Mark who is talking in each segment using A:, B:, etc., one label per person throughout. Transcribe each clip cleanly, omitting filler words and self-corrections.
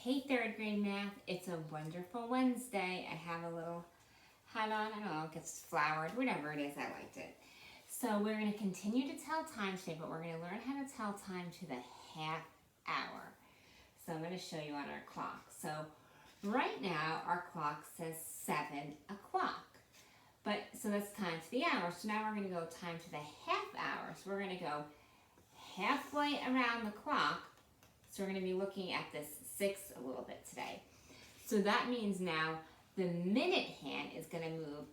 A: Hey, third grade math. It's a wonderful Wednesday. I have a little hat on. I don't know, it gets flowered, whatever it is, I liked it. So we're going to continue to tell time today, but we're going to learn how to tell time to the half hour. So I'm going to show you on our clock. So right now our clock says 7 o'clock. But so that's time to the hour. So now we're going to go time to the half hour. So we're going to go halfway around the clock. So we're going to be looking at this 6 a little bit today. So that means now the minute hand is going to move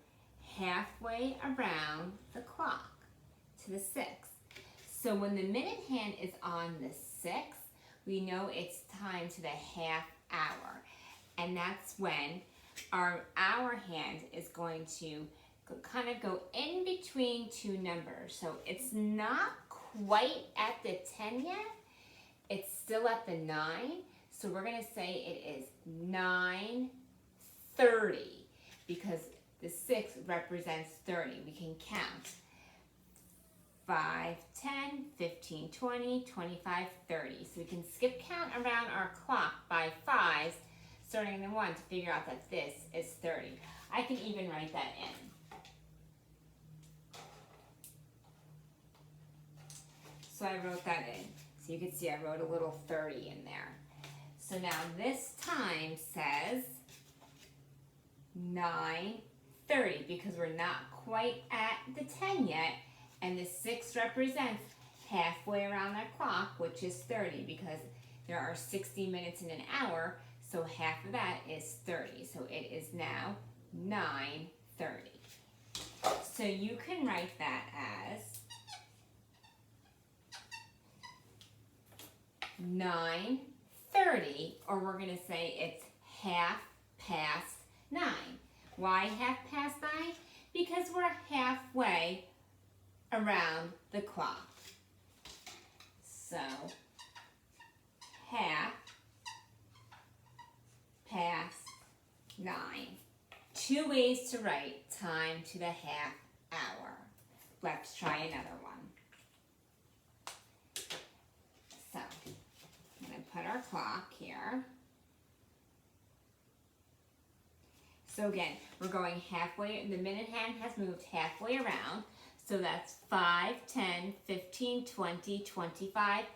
A: halfway around the clock to the 6. So when the minute hand is on the 6, we know it's time to the half hour. And that's when our hour hand is going to kind of go in between two numbers. So it's not quite at the 10 yet. It's still at the 9. So we're going to say it is 9:30 because the 6 represents 30. We can count 5, 10, 15, 20, 25, 30. So we can skip count around our clock by 5s, starting in the 1 to figure out that this is 30. I can even write that in. So I wrote that in. So you can see I wrote a little 30 in there. So now this time says 9:30 because we're not quite at the 10 yet, and the 6 represents halfway around that clock, which is 30 because there are 60 minutes in an hour, so half of that is 30. So it is now 9:30. So you can write that as 9:30, or we're going to say it's 9:30. Why 9:30? Because we're halfway around the clock. So 9:30. 2 ways to write time to the half hour. Let's try another one. So I'm going to put our clock here. So again, we're going halfway, the minute hand has moved halfway around. So that's 5, 10, 15, 20, 25,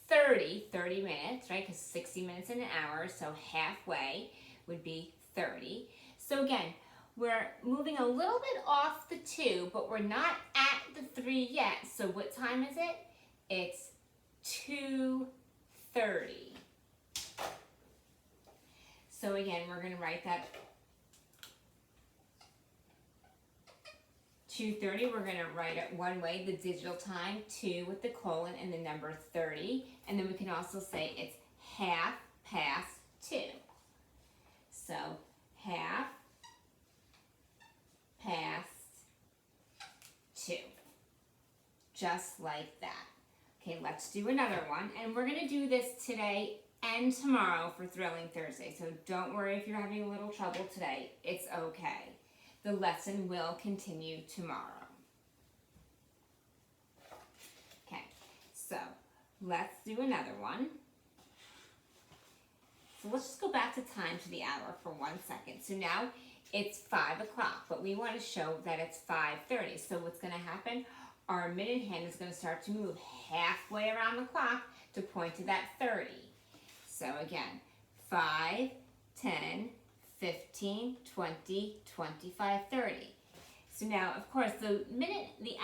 A: 30 minutes, right? Because 60 minutes in an hour, so halfway would be 30. So again, we're moving a little bit off the 2, but we're not at the 3 yet. So what time is it? It's 2:30. So again, we're going to write that 2:30. We're going to write it one way, the digital time, 2 with the colon and the number 30. And then we can also say it's 2:30. So 2:30. Just like that. Okay, let's do another one. And we're going to do this today and tomorrow for Thrilling Thursday. So don't worry if you're having a little trouble today. It's okay. The lesson will continue tomorrow. Okay, so let's do another one. So let's just go back to time to the hour for 1 second. So now it's 5 o'clock, but we want to show that it's 5:30. So what's going to happen? Our minute hand is going to start to move halfway around the clock to point to that 30. So again, 5, 10, 15, 20, 25, 30. So now, of course, the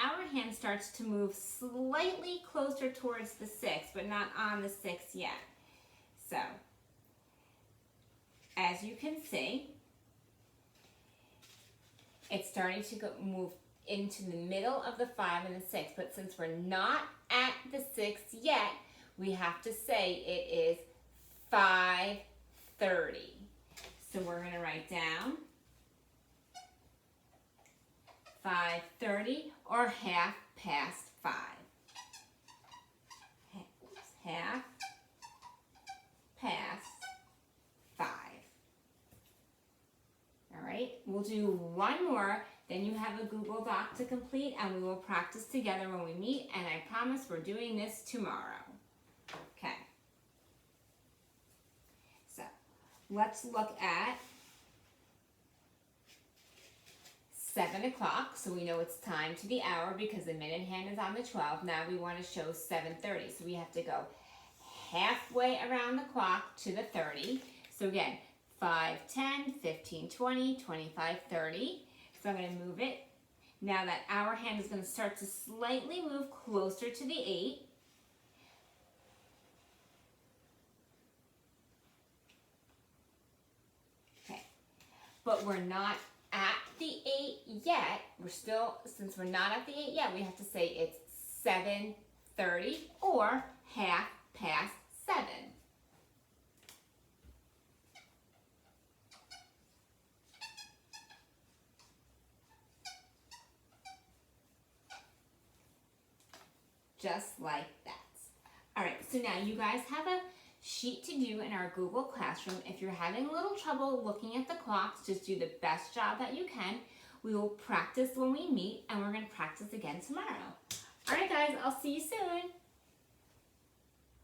A: hour hand starts to move slightly closer towards the 6, but not on the 6 yet. So, as you can see, it's starting to move into the middle of the 5 and the 6, but since we're not at the 6 yet, we have to say it is 5:30. So we're going to write down 5:30 or 5:30. 5:30. All right, we'll do one more. Then you have a Google Doc to complete, and we will practice together when we meet, and I promise we're doing this tomorrow. Okay. So let's look at 7 o'clock, so we know it's time to the hour because the minute hand is on the 12. Now we want to show 7:30, so we have to go halfway around the clock to the 30. So again, 5, 10, 15, 20, 25, 30. So I'm going to move it. Now that hour hand is going to start to slightly move closer to the 8. Okay, but we're not at the 8 yet. We're still, since we're not at the 8 yet, we have to say it's 7:30 or half past 7. Just like that. All right, so now you guys have a sheet to do in our Google Classroom. If you're having a little trouble looking at the clocks, just do the best job that you can. We will practice when we meet, and we're going to practice again tomorrow. All right, guys, I'll see you soon.